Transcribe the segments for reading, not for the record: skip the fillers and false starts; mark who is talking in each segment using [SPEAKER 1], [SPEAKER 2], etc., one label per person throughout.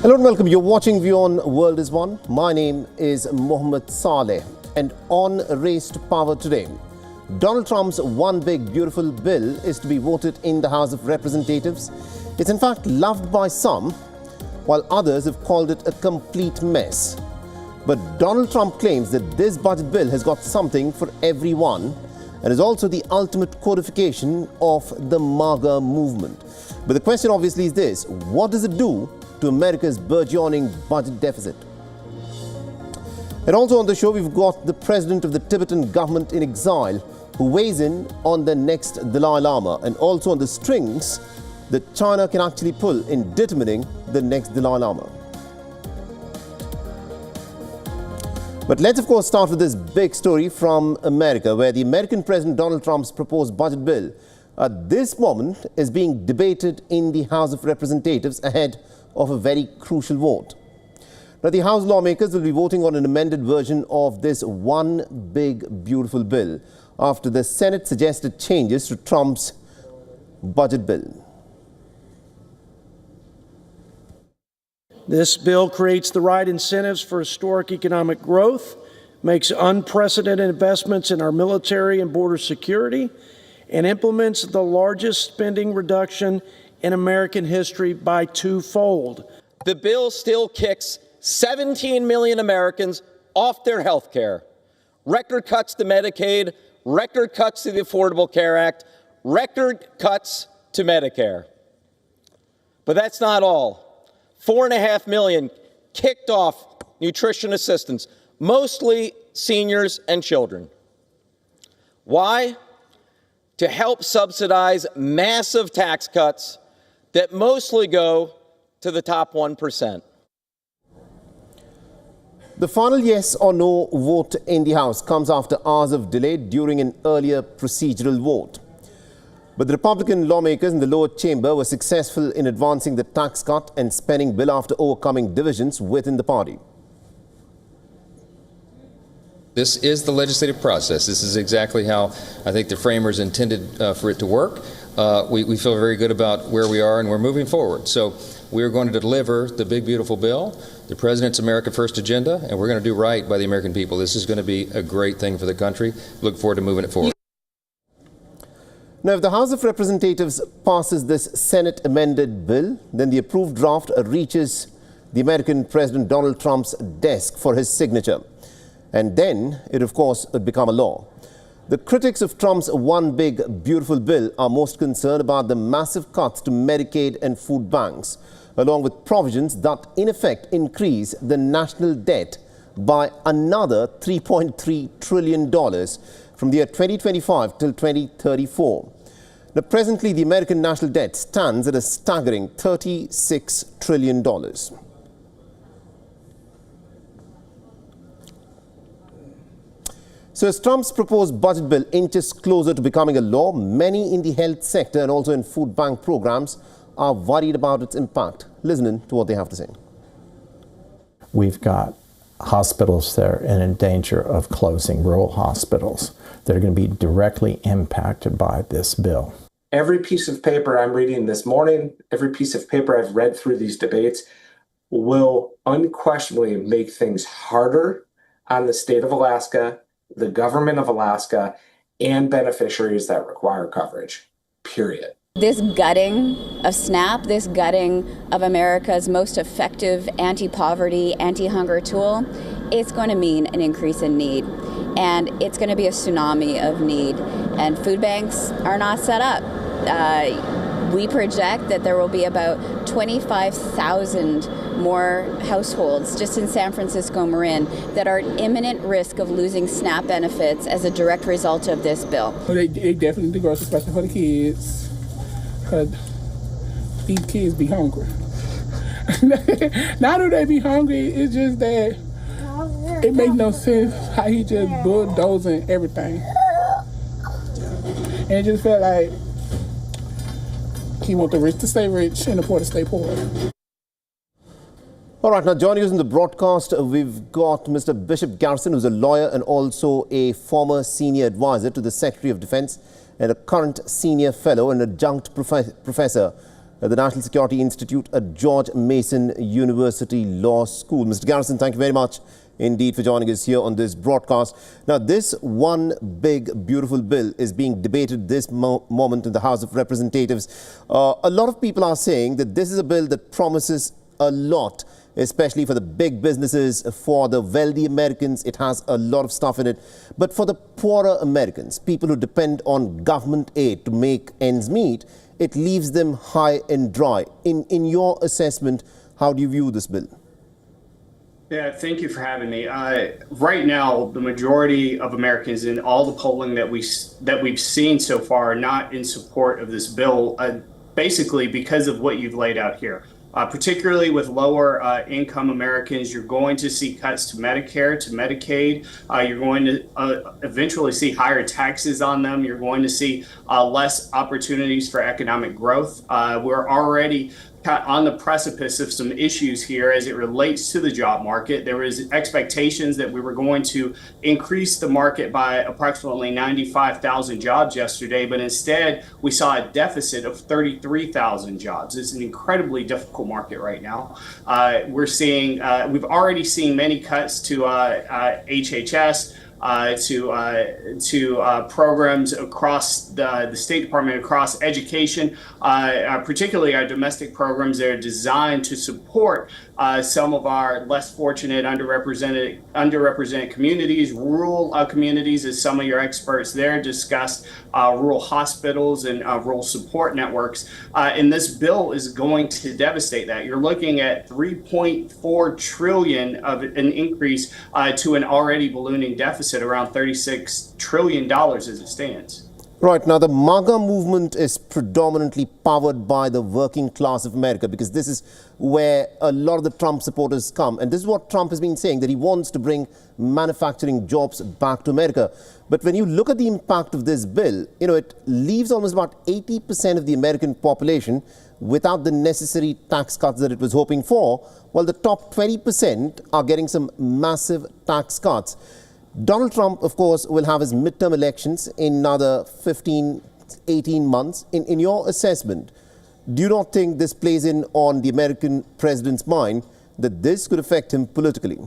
[SPEAKER 1] Hello and welcome. You're watching WION The World is One. My name is Mohammed Saleh. And on Race to Power today, Donald Trump's one big beautiful bill is to be voted in the House of Representatives. It's in fact loved by some, while others have called it a complete mess. But Donald Trump claims that this budget bill has got something for everyone and is also the ultimate codification of the MAGA movement. But the question obviously is this: what does it do to America's burgeoning budget deficit? And also on the show, we've got the president of the Tibetan government in exile who weighs in on the next Dalai Lama, and also on the strings that China can actually pull in determining the next Dalai Lama. But let's of course start with this big story from America, where the American President Donald Trump's proposed budget bill at this moment is being debated in the House of Representatives ahead of a very crucial vote. Now, the House lawmakers will be voting on an amended version of this one big beautiful bill after the Senate suggested changes to Trump's budget bill.
[SPEAKER 2] This bill creates the right incentives for historic economic growth, makes unprecedented investments in our military and border security, and implements the largest spending reduction in American history by twofold.
[SPEAKER 3] The bill still kicks 17 million Americans off their health care. Record cuts to Medicaid, record cuts to the Affordable Care Act, record cuts to Medicare. But that's not all. 4.5 million kicked off nutrition assistance, mostly seniors and children. Why? To help subsidize massive tax cuts that mostly go to the top 1%.
[SPEAKER 1] The final yes or no vote in the House comes after hours of delay during an earlier procedural vote. But the Republican lawmakers in the lower chamber were successful in advancing the tax cut and spending bill after overcoming divisions within the party.
[SPEAKER 4] This is the legislative process. This is exactly how I think the framers intended for it to work. We feel very good about where we are, and we're moving forward. So we're going to deliver the big, beautiful bill, the President's America First agenda, and we're going to do right by the American people. This is going to be a great thing for the country. Look forward to moving it forward.
[SPEAKER 1] Now, if the House of Representatives passes this Senate amended bill, then the approved draft reaches the American President Donald Trump's desk for his signature. And then it, of course, would become a law. The critics of Trump's one big beautiful bill are most concerned about the massive cuts to Medicaid and food banks, along with provisions that in effect increase the national debt by another $3.3 trillion from the year 2025 till 2034. Now, presently, the American national debt stands at a staggering $36 trillion. So as Trump's proposed budget bill inches closer to becoming a law, many in the health sector and also in food bank programs are worried about its impact. Listening to what they have to say.
[SPEAKER 5] We've got hospitals that are in danger of closing, rural hospitals that are going to be directly impacted by this bill.
[SPEAKER 6] Every piece of paper I'm reading this morning, every piece of paper I've read through these debates will unquestionably make things harder on the state of Alaska, the government of Alaska, and beneficiaries that require coverage, period.
[SPEAKER 7] This gutting of SNAP, this gutting of America's most effective anti-poverty, anti-hunger tool, it's going to mean an increase in need. And it's going to be a tsunami of need. And food banks are not set up. We project that there will be about 25,000 more households just in San Francisco Marin that are at imminent risk of losing SNAP benefits as a direct result of this bill.
[SPEAKER 8] They definitely the grocery, especially for the kids, because these kids be hungry. Not do they be hungry, it's just that it makes no sense how he just bulldozing everything. And it just felt like he want the rich to stay rich and the poor to stay poor.
[SPEAKER 1] All right, now joining us in the broadcast, we've got Mr. Bishop Garrison, who's a lawyer and also a former senior advisor to the Secretary of Defense and a current senior fellow and adjunct professor at the National Security Institute at George Mason University Law School. Mr. Garrison, thank you very much indeed for joining us here on this broadcast. Now, this one big, beautiful bill is being debated this moment in the House of Representatives. A lot of people are saying that this is a bill that promises a lot, especially for the big businesses, for the wealthy Americans. It has a lot of stuff in it. But for the poorer Americans, people who depend on government aid to make ends meet, it leaves them high and dry. In your assessment, how do you view this bill?
[SPEAKER 9] Yeah, thank you for having me. Right now, the majority of Americans in all the polling that we've seen so far are not in support of this bill, basically because of what you've laid out here. Particularly with lower income Americans, you're going to see cuts to Medicare, to Medicaid. You're going to eventually see higher taxes on them. You're going to see less opportunities for economic growth. We're already on the precipice of some issues here as it relates to the job market. There was expectations that we were going to increase the market by approximately 95,000 jobs yesterday, but instead we saw a deficit of 33,000 jobs. It's an incredibly difficult market right now. We've already seen many cuts to HHS, to programs across the State Department, across education, particularly our domestic programs that are designed to support some of our less fortunate, underrepresented communities, rural communities, as some of your experts there discussed, rural hospitals and rural support networks. And this bill is going to devastate that. You're looking at $3.4 trillion of an increase to an already ballooning deficit, around $36 trillion as it stands.
[SPEAKER 1] Right. Now, the MAGA movement is predominantly powered by the working class of America, because this is where a lot of the Trump supporters come. And this is what Trump has been saying, that he wants to bring manufacturing jobs back to America. But when you look at the impact of this bill, it leaves almost about 80% of the American population without the necessary tax cuts that it was hoping for, while the top 20% are getting some massive tax cuts. Donald Trump, of course, will have his midterm elections in another 15, 18 months. In your assessment, do you not think this plays in on the American president's mind that this could affect him politically?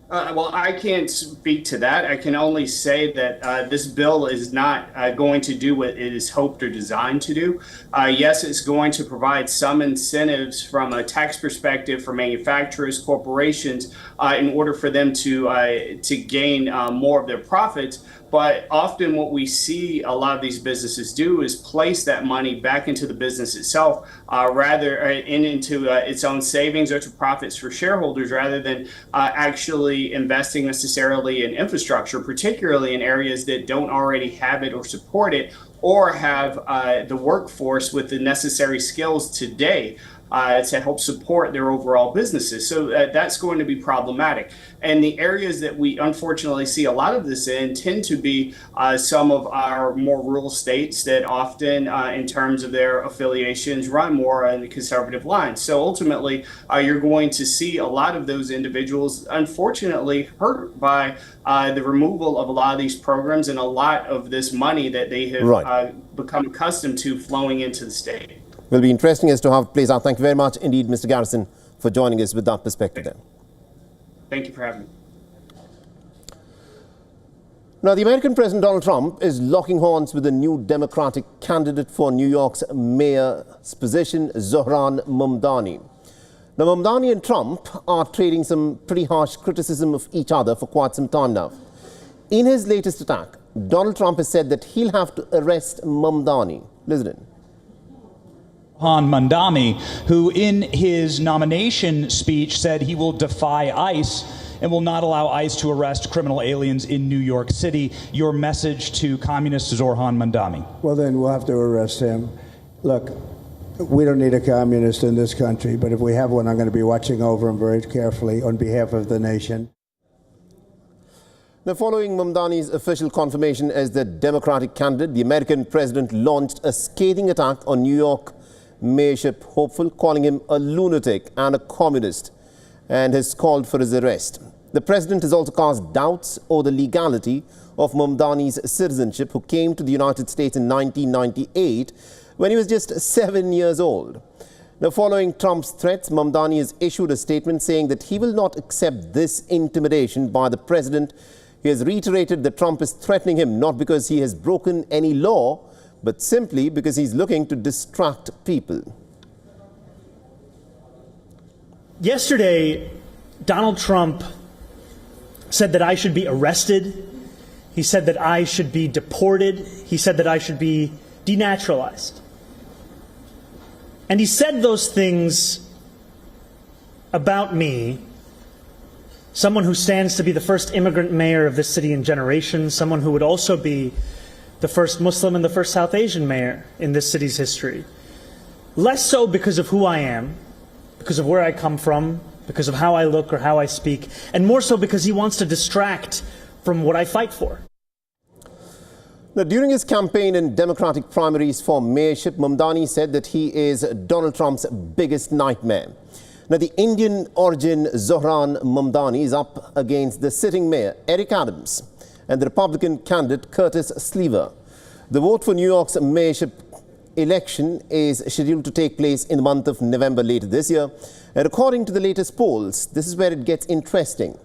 [SPEAKER 9] Well, I can't speak to that. I can only say that this bill is not going to do what it is hoped or designed to do. Yes, it's going to provide some incentives from a tax perspective for manufacturers, corporations, in order for them to gain more of their profits. But often what we see a lot of these businesses do is place that money back into the business itself, into its own savings or to profits for shareholders, rather than actually investing necessarily in infrastructure, particularly in areas that don't already have it or support it, or have the workforce with the necessary skills today to help support their overall businesses. So that's going to be problematic. And the areas that we unfortunately see a lot of this in tend to be some of our more rural states that often, in terms of their affiliations, run more on the conservative line. So ultimately, you're going to see a lot of those individuals, unfortunately, hurt by the removal of a lot of these programs and a lot of this money that they have become accustomed to flowing into the state.
[SPEAKER 1] Will be interesting as to how it plays out. Thank you very much indeed, Mr. Garrison, for joining us with that perspective there.
[SPEAKER 9] Thank you for having me.
[SPEAKER 1] Now, the American President Donald Trump is locking horns with the new Democratic candidate for New York's mayor's position, Zohran Mamdani. Now, Mamdani and Trump are trading some pretty harsh criticism of each other for quite some time now. In his latest attack, Donald Trump has said that he'll have to arrest Mamdani. Listen in.
[SPEAKER 10] Mamdani, who in his nomination speech said he will defy ICE and will not allow ICE to arrest criminal aliens in New York City. Your message to communist Zohran Mamdani?
[SPEAKER 11] Well, then we'll have to arrest him. Look, we don't need a communist in this country, but if we have one, I'm going to be watching over him very carefully on behalf of the nation.
[SPEAKER 1] Now, following Mamdani's official confirmation as the Democratic candidate, the American president launched a scathing attack on New York mayorship hopeful, calling him a lunatic and a communist, and has called for his arrest. The president has also cast doubts over the legality of Mamdani's citizenship, who came to the United States in 1998 when he was just 7 years old. Now, following Trump's threats, Mamani has issued a statement saying that he will not accept this intimidation by the president. He has reiterated that Trump is threatening him not because he has broken any law, but simply because he's looking to distract people.
[SPEAKER 12] Yesterday, Donald Trump said that I should be arrested. He said that I should be deported. He said that I should be denaturalized. And he said those things about me, someone who stands to be the first immigrant mayor of this city in generations, someone who would also be the first Muslim and the first South Asian mayor in this city's history. Less so because of who I am, because of where I come from, because of how I look or how I speak, and more so because he wants to distract from what I fight for.
[SPEAKER 1] Now, during his campaign in Democratic primaries for mayorship, Mamdani said that he is Donald Trump's biggest nightmare. Now, the Indian origin Zohran Mamdani is up against the sitting mayor, Eric Adams, and the Republican candidate, Curtis Sliwa. The vote for New York's mayorship election is scheduled to take place in the month of November later this year. And according to the latest polls, this is where it gets interesting.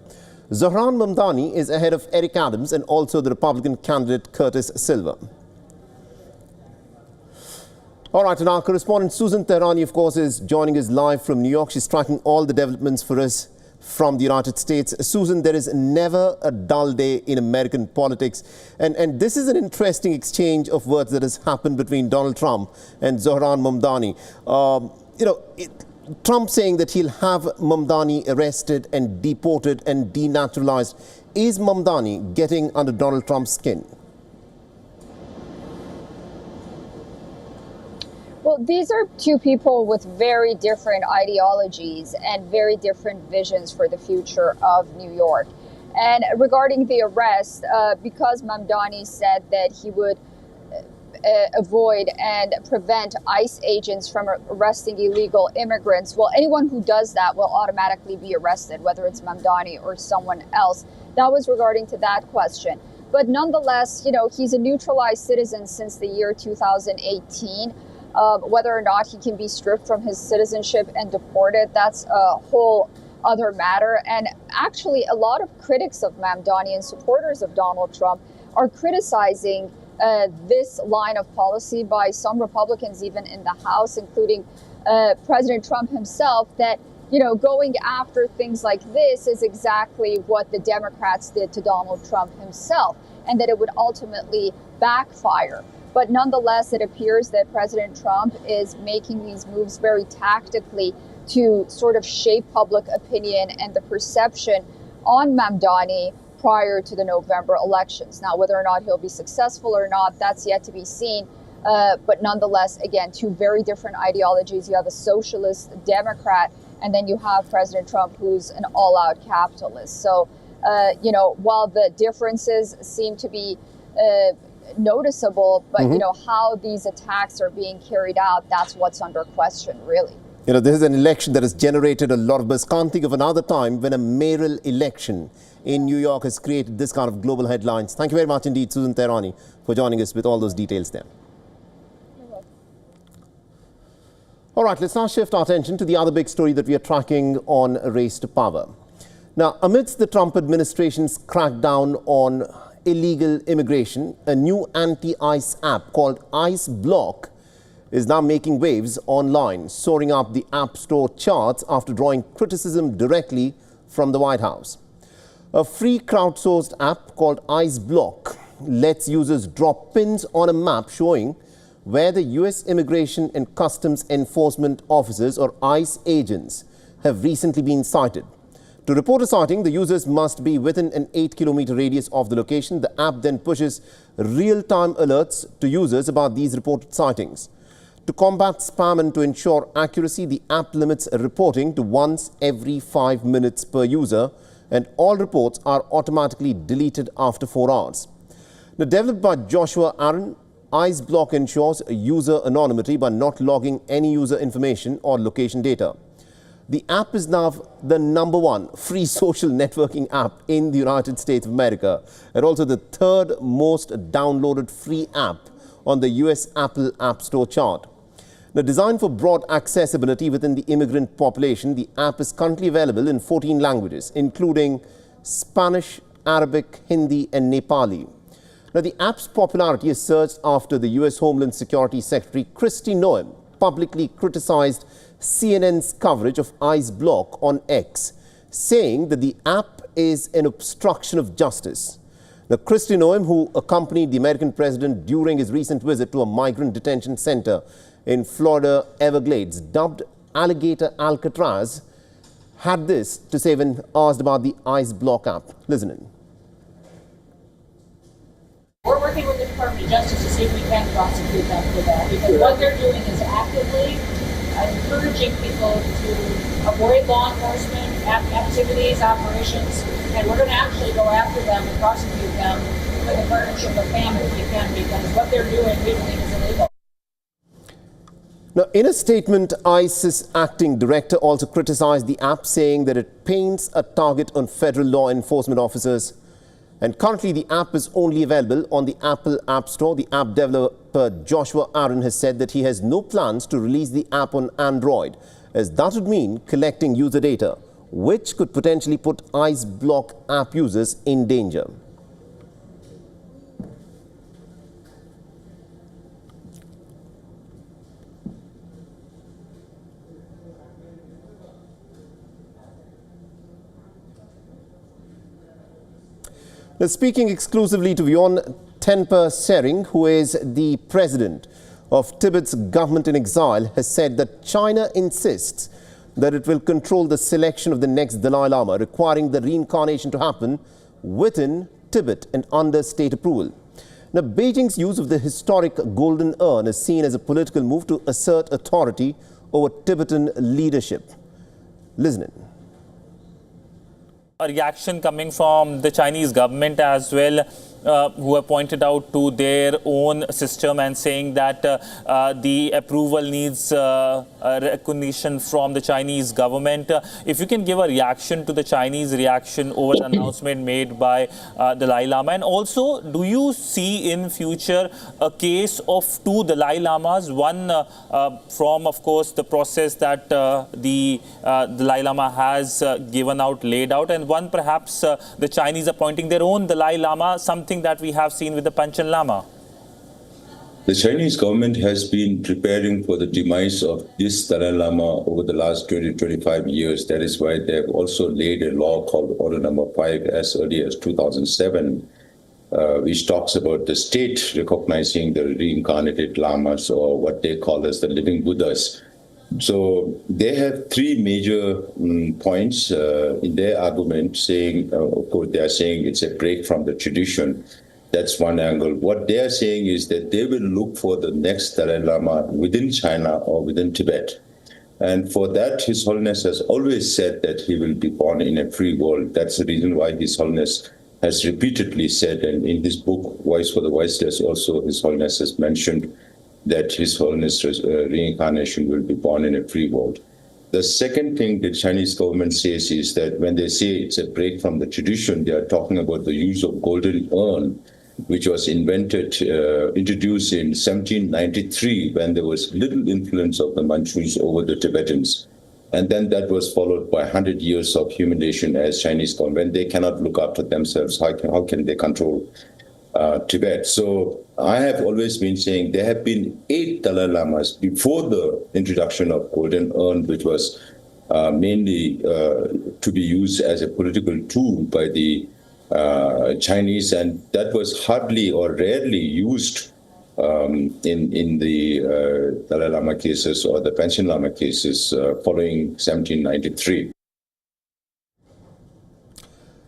[SPEAKER 1] Zohran Mamdani is ahead of Eric Adams and also the Republican candidate Curtis Sliwa. All right, and our correspondent Susan Tehrani, of course, is joining us live from New York. She's tracking all the developments for us from the United States. Susan, there is never a dull day in American politics. And this is an interesting exchange of words that has happened between Donald Trump and Zohran Mamdani. Trump saying that he'll have Mamdani arrested and deported and denaturalized. Is Mamdani getting under Donald Trump's skin?
[SPEAKER 13] Well, these are two people with very different ideologies and very different visions for the future of New York. And regarding the arrest, because Mamdani said that he would avoid and prevent ICE agents from arresting illegal immigrants, well, anyone who does that will automatically be arrested, whether it's Mamdani or someone else. That was regarding to that question. But nonetheless, he's a neutralized citizen since the year 2018. Whether or not he can be stripped from his citizenship and deported, that's a whole other matter. And actually, a lot of critics of Mamdani and supporters of Donald Trump are criticizing this line of policy by some Republicans, even in the House, including President Trump himself, that, going after things like this is exactly what the Democrats did to Donald Trump himself, and that it would ultimately backfire. But nonetheless, it appears that President Trump is making these moves very tactically to sort of shape public opinion and the perception on Mamdani prior to the November elections. Now, whether or not he'll be successful or not, that's yet to be seen. But nonetheless, again, two very different ideologies. You have a socialist Democrat, and then you have President Trump, who's an all-out capitalist. So, while the differences seem to be noticeable, but how these attacks are being carried out, that's what's under question, really.
[SPEAKER 1] This is an election that has generated a lot of buzz. Can't think of another time when a mayoral election in New York has created this kind of global headlines. Thank you very much indeed, Susan Tehrani, for joining us with all those details there. All right, let's now shift our attention to the other big story that we are tracking on race to power. Now, amidst the Trump administration's crackdown on illegal immigration, a new anti-ICE app called ICE Block is now making waves online, soaring up the App Store charts after drawing criticism directly from the White House. A free crowdsourced app called ICE Block lets users drop pins on a map showing where the U.S. Immigration and Customs Enforcement Officers, or ICE agents, have recently been sighted. To report a sighting, the users must be within an 8-kilometer radius of the location. The app then pushes real-time alerts to users about these reported sightings. To combat spam and to ensure accuracy, the app limits reporting to once every 5 minutes per user, and all reports are automatically deleted after 4 hours. Now, developed by Joshua Aaron, ICE Block ensures user anonymity by not logging any user information or location data. The app is now the #1 free social networking app in the United States of America, and also the 3rd most downloaded free app on the US Apple App Store chart. Now, designed for broad accessibility within the immigrant population, the app is currently available in 14 languages, including Spanish, Arabic, Hindi and Nepali. Now, the app's popularity is surged after the US Homeland Security Secretary Kristi Noem publicly criticized CNN's coverage of ICE block on X, saying that the app is an obstruction of justice. Now, Kristi Noem, who accompanied the American president during his recent visit to a migrant detention center in Florida Everglades, dubbed Alligator Alcatraz, had this to say when asked about the ICE block app. Listen in.
[SPEAKER 14] We're working with the Department of Justice to see if we can prosecute them for that, because what they're doing is actively encouraging people to avoid law enforcement activities, operations, and we're going to actually go after them and prosecute them with a partnership of FAM if we can, because what they're doing we believe is illegal.
[SPEAKER 1] Now, in a statement, ICE's acting director also criticized the app, saying that it paints a target on federal law enforcement officers. And currently, the app is only available on the Apple App Store. The app developer Joshua Aaron has said that he has no plans to release the app on Android, as that would mean collecting user data, which could potentially put ICE block app users in danger. Now, speaking exclusively to WION, Tenpa Sering, who is the president of Tibet's government in exile, has said that China insists that it will control the selection of the next Dalai Lama, requiring the reincarnation to happen within Tibet and under state approval. Now, Beijing's use of the historic golden urn is seen as a political move to assert authority over Tibetan leadership. Listen in.
[SPEAKER 15] A reaction coming from the Chinese government as well, who have pointed out to their own system and saying that the approval needs recognition from the Chinese government. If you can give a reaction to the Chinese reaction over the announcement made by Dalai Lama, and also do you see in future a case of two Dalai Lamas, one from of course the process that the Dalai Lama has laid out, and one perhaps the Chinese appointing their own Dalai Lama, something that we have seen with the Panchen Lama?
[SPEAKER 16] The Chinese government has been preparing for the demise of this Dalai Lama over the last 20-25 years. That is why they have also laid a law called Order Number 5 as early as 2007, which talks about the state recognizing the reincarnated lamas, or what they call as the living Buddhas. So they have three major points in their argument, saying, of course, they are saying it's a break from the tradition. That's one angle. What they are saying is that they will look for the next Dalai Lama within China or within Tibet. And for that, His Holiness has always said that he will be born in a free world. That's the reason why His Holiness has repeatedly said, and in this book, Voice for the Voiceless, also His Holiness has mentioned that His Holiness' reincarnation will be born in a free world. The second thing the Chinese government says is that when they say it's a break from the tradition, they are talking about the use of golden urn, which was introduced in 1793, when there was little influence of the Manchus over the Tibetans. And then that was followed by 100 years of humiliation as Chinese government. They cannot look after themselves. How can they control Tibet? So I have always been saying there have been 8 Dalai Lamas before the introduction of golden urn, which was mainly to be used as a political tool by the Chinese, and that was hardly or rarely used in the Dalai Lama cases or the Panchen Lama cases following 1793.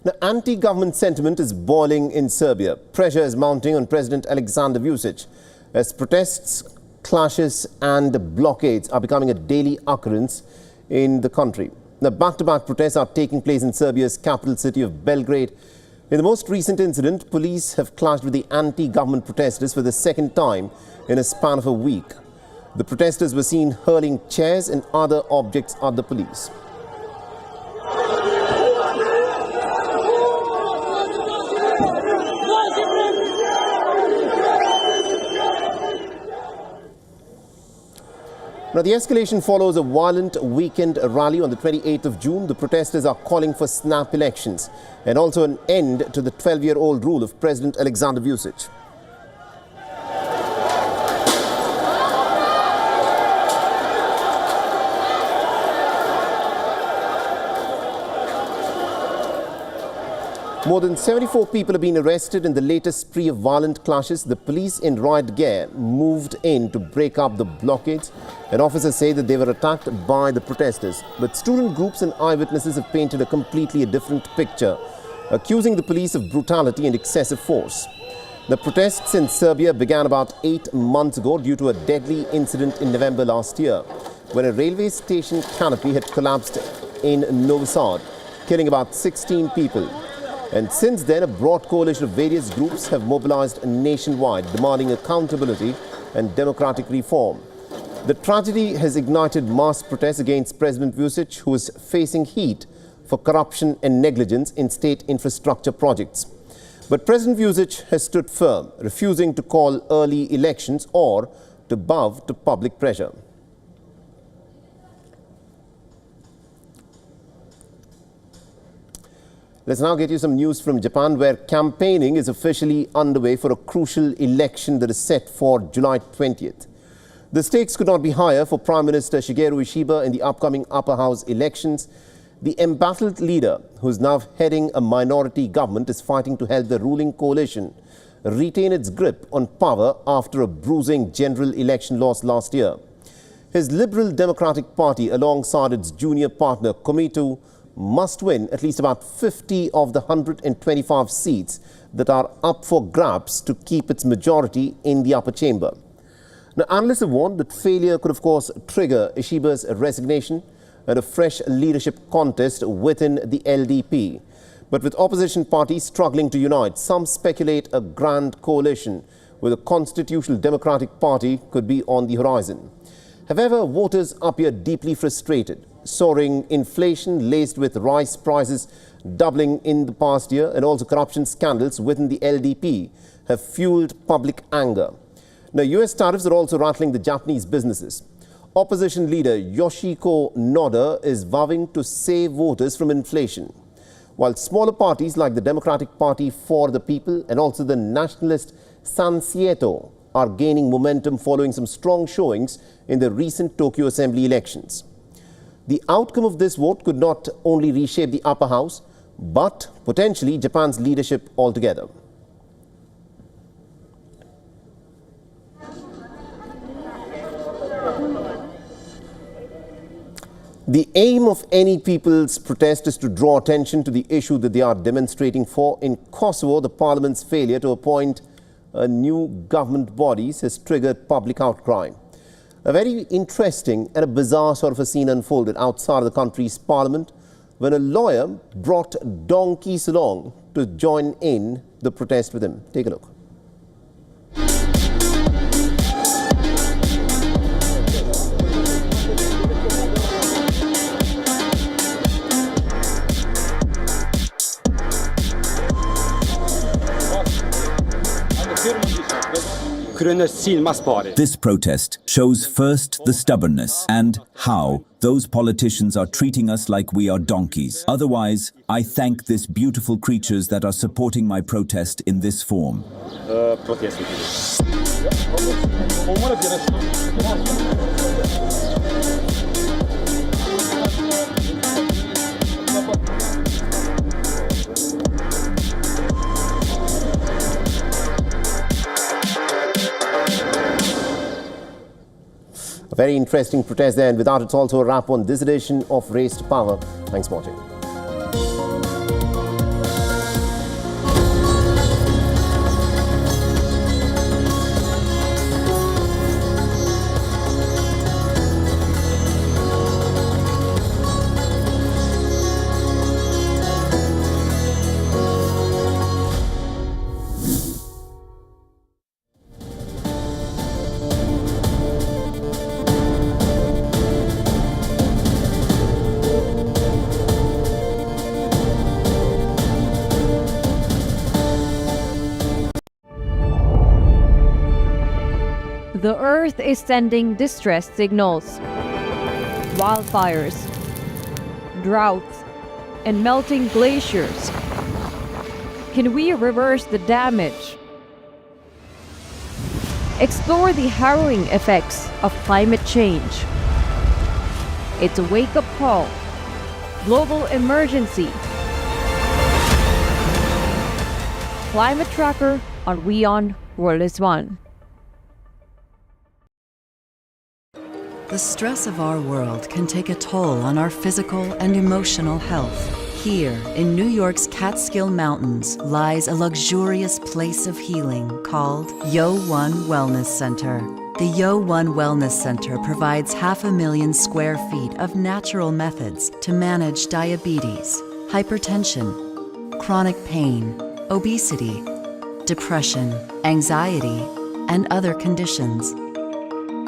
[SPEAKER 1] Now, anti-government sentiment is boiling in Serbia. Pressure is mounting on President Alexander Vučić as protests, clashes and blockades are becoming a daily occurrence in the country. Now, back-to-back protests are taking place in Serbia's capital city of Belgrade. In the most recent incident, police have clashed with the anti-government protesters for the second time in a span of a week. The protesters were seen hurling chairs and other objects at the police. Now, the escalation follows a violent weekend rally on the 28th of June. The protesters are calling for snap elections and also an end to the 12-year-old rule of President Alexander Vučić. More than 74 people have been arrested in the latest spree of violent clashes. The police in riot gear moved in to break up the blockades, and officers say that they were attacked by the protesters. But student groups and eyewitnesses have painted a completely different picture, accusing the police of brutality and excessive force. The protests in Serbia began about 8 months ago due to a deadly incident in November last year, when a railway station canopy had collapsed in Novi Sad, killing about 16 people. And since then, a broad coalition of various groups have mobilized nationwide, demanding accountability and democratic reform. The tragedy has ignited mass protests against President Vučić, who is facing heat for corruption and negligence in state infrastructure projects. But President Vučić has stood firm, refusing to call early elections or to bow to public pressure. Let's now get you some news from Japan, where campaigning is officially underway for a crucial election that is set for July 20th. The stakes could not be higher for Prime Minister Shigeru Ishiba in the upcoming upper house elections. The embattled leader, who is now heading a minority government, is fighting to help the ruling coalition retain its grip on power after a bruising general election loss last year. His Liberal Democratic Party, alongside its junior partner Komitu, must win at least about 50 of the 125 seats that are up for grabs to keep its majority in the upper chamber. Now, analysts have warned that failure could, of course, trigger Ishiba's resignation and a fresh leadership contest within the LDP. But with opposition parties struggling to unite, some speculate a grand coalition with a Constitutional Democratic Party could be on the horizon. However, voters appear deeply frustrated. Soaring inflation laced with rice prices doubling in the past year and also corruption scandals within the LDP have fueled public anger. Now, US tariffs are also rattling the Japanese businesses. Opposition leader Yoshiko Noda is vowing to save voters from inflation, while smaller parties like the Democratic Party for the People and also the nationalist Sansieto are gaining momentum following some strong showings in the recent Tokyo Assembly elections. The outcome of this vote could not only reshape the upper house, but potentially Japan's leadership altogether. The aim of any people's protest is to draw attention to the issue that they are demonstrating for. In Kosovo, the parliament's failure to appoint new government bodies has triggered public outcry. A very interesting and a bizarre sort of a scene unfolded outside of the country's parliament when a lawyer brought donkeys along to join in the protest with him. Take a look.
[SPEAKER 17] This protest shows first the stubbornness and how those politicians are treating us like we are donkeys. Otherwise, I thank these beautiful creatures that are supporting my protest in this form.
[SPEAKER 1] A very interesting protest there, and without it's also a wrap on this edition of Race to Power. Thanks for watching.
[SPEAKER 18] Earth is sending distress signals. Wildfires, droughts, and melting glaciers. Can we reverse the damage? Explore the harrowing effects of climate change. It's a wake-up call. Global emergency. Climate Tracker on WION World is One.
[SPEAKER 19] The stress of our world can take a toll on our physical and emotional health. Here, in New York's Catskill Mountains, lies a luxurious place of healing called WION Wellness Center. The WION Wellness Center provides 500,000 square feet of natural methods to manage diabetes, hypertension, chronic pain, obesity, depression, anxiety, and other conditions.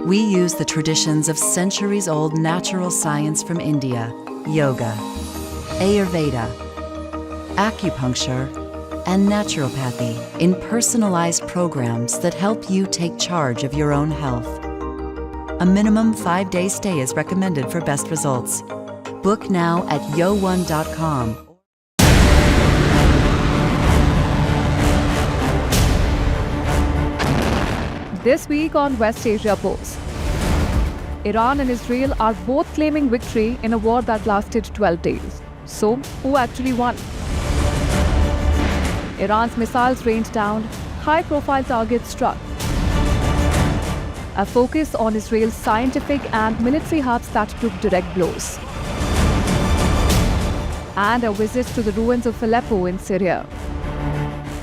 [SPEAKER 19] We use the traditions of centuries-old natural science from India, yoga, Ayurveda, acupuncture, and naturopathy in personalized programs that help you take charge of your own health. A minimum 5-day stay is recommended for best results. Book now at yowon.com.
[SPEAKER 18] This week on West Asia Post, Iran and Israel are both claiming victory in a war that lasted 12 days. So, who actually won? Iran's missiles rained down, high-profile targets struck. A focus on Israel's scientific and military hubs that took direct blows. And a visit to the ruins of Aleppo in Syria.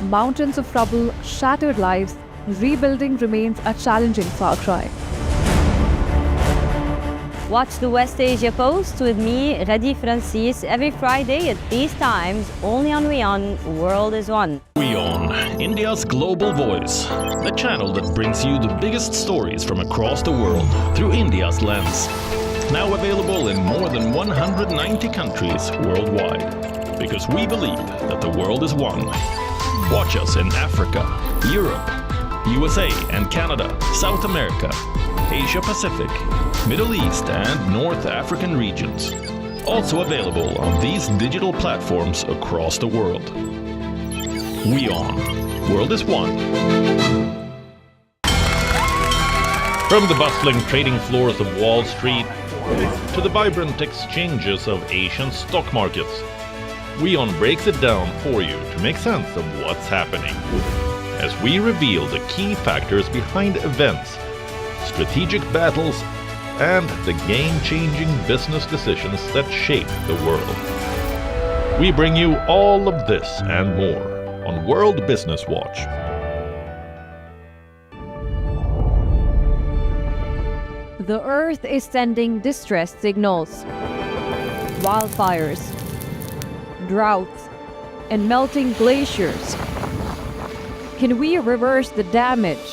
[SPEAKER 18] Mountains of rubble, shattered lives. Rebuilding remains a challenging far cry.
[SPEAKER 20] Watch the West Asia Post with me, Radi Francis, every Friday at these times, only on WION World is One.
[SPEAKER 21] WION, India's global voice, the channel that brings you the biggest stories from across the world through India's lens. Now available in more than 190 countries worldwide. Because we believe that the world is one. Watch us in Africa, Europe, USA and Canada, South America, Asia Pacific, Middle East and North African regions. Also available on these digital platforms across the world. WION, World is One. From the bustling trading floors of Wall Street to the vibrant exchanges of Asian stock markets, WION breaks it down for you to make sense of what's happening. As we reveal the key factors behind events, strategic battles, and the game-changing business decisions that shape the world. We bring you all of this and more on World Business Watch.
[SPEAKER 18] The Earth is sending distress signals. Wildfires, droughts, and melting glaciers. Can we reverse the damage?